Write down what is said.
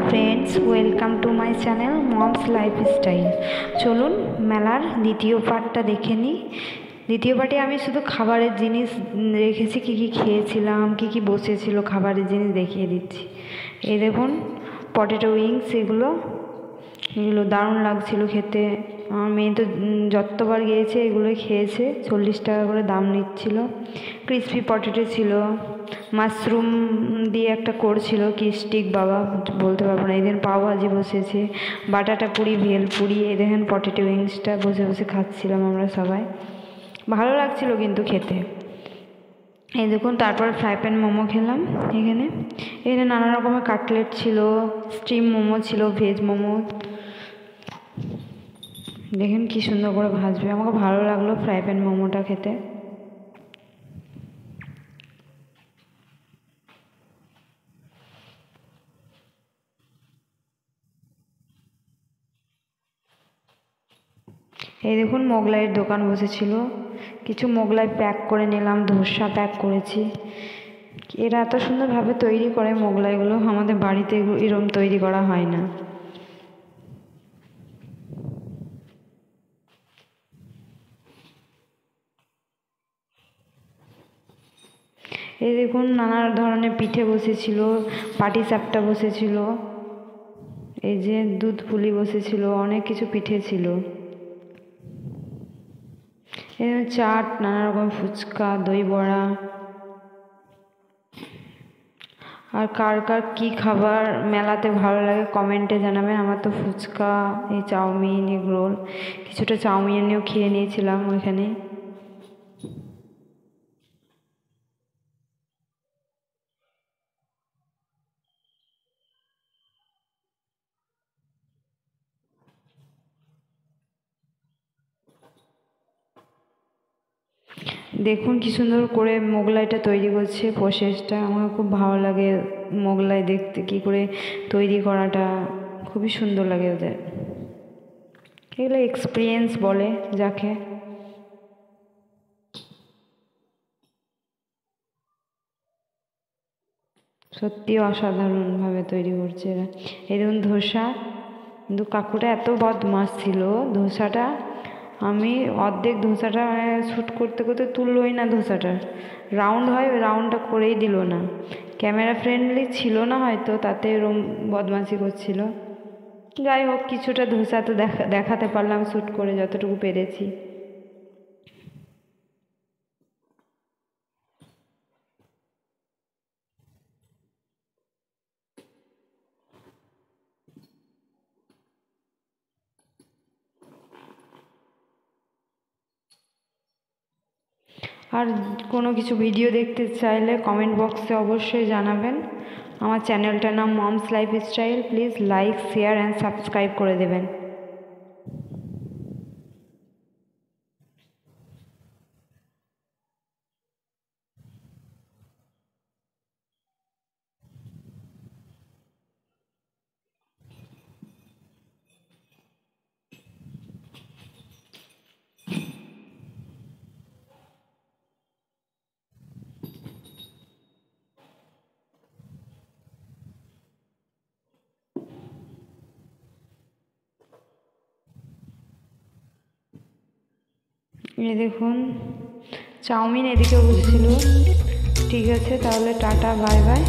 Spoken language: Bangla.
Friends, welcome to my channel moms lifestyle. চলুন মেলার দ্বিতীয় পার্টটা দেখে নিই। দ্বিতীয় পার্টে আমি শুধু খাবারের জিনিস রেখেছি, কী কী খেয়েছিলাম, কী কী বসেছিল খাবারের জিনিস দেখিয়ে দিচ্ছি। এই দেখুন পটেটো উইংস, এগুলো দারুণ লাগছিল খেতে। আমার মেয়ে তো যতবার গিয়েছে এগুলোই খেয়েছে। 40 টাকা করে দাম নিচ্ছিল। ক্রিসপি পটেটো ছিল, মাশরুম দিয়ে একটা করছিল কি স্টিক বাবা বলতে পারবো না। এদিন পাও ভাজি বসেছে, বাটাটা পুরি, ভেল পুরি। এই দেখেন পটেটো উইংসটা বসে বসে খাচ্ছিলাম আমরা সবাই, ভালো লাগছিল কিন্তু খেতে। এই দেখুন তারপর ফ্রাই প্যান মোমো খেলাম। এখানে নানা রকমের কাটলেট ছিল, স্টিম মোমো ছিল, ভেজ মোমো। দেখেন কি সুন্দর করে ভাজবে। আমাকে ভালো লাগলো ফ্রাই প্যান মোমোটা খেতে। এই দেখুন মোগলাইয়ের দোকান বসেছিল, কিছু মোগলাই প্যাক করে নিলাম, ধোসা প্যাক করেছি। এরা এত সুন্দরভাবে তৈরি করে মোগলাইগুলো, আমাদের বাড়িতে এরকম তৈরি করা হয় না। এই দেখুন নানা ধরনের পিঠে বসেছিল, পাটিসাপটা বসেছিল, এই যে দুধ পুলি বসেছিল, অনেক কিছু পিঠে ছিল। এই চাট, নানা রকম ফুচকা, দই বড়া। আর কার কার কী খাবার মেলাতে ভালো লাগে কমেন্টে জানাবেন। আমার তো ফুচকা, এই চাউমিন, এগ রোল, কিছুটা চাউমিনও খেয়ে নিয়েছিলাম ওইখানে। দেখুন কি সুন্দর করে মোগলাইটা তৈরি করছে, প্রসেসটা আমার খুব ভালো লাগে। মোগলাই দেখতে কী করে তৈরি করাটা খুবই সুন্দর লাগে ওদের। এগুলো এক্সপিরিয়েন্স বলে যাকে। সত্যি অসাধারণভাবে তৈরি করছে এরা। এই দেখুন ধোসা, কিন্তু কাকুটা এত বদমাশ ছিল, ধোসাটা আমি অর্ধেক ধোসাটা শ্যুট করতে করতে তুললোই না। ধোসাটা রাউন্ড হয়, ওই রাউন্ডটা করেই দিল না। ক্যামেরা ফ্রেন্ডলি ছিল না হয়তো, তাতে এরকম বদমাশি করছিল। যাই হোক, কিছুটা ধোসা তো দেখাতে পারলাম শ্যুট করে যতটুকু পেরেছি। আর কোনো কিছু ভিডিও দেখতে চাইলে কমেন্ট বক্সে অবশ্যই জানাবেন। আমার চ্যানেলটার নাম moms lifestyle. Please like, share and subscribe করে দেবেন। এই দেখুন চাউমিন এদিকে বসেছিল। ঠিক আছে তাহলে টাটা, বাই বাই।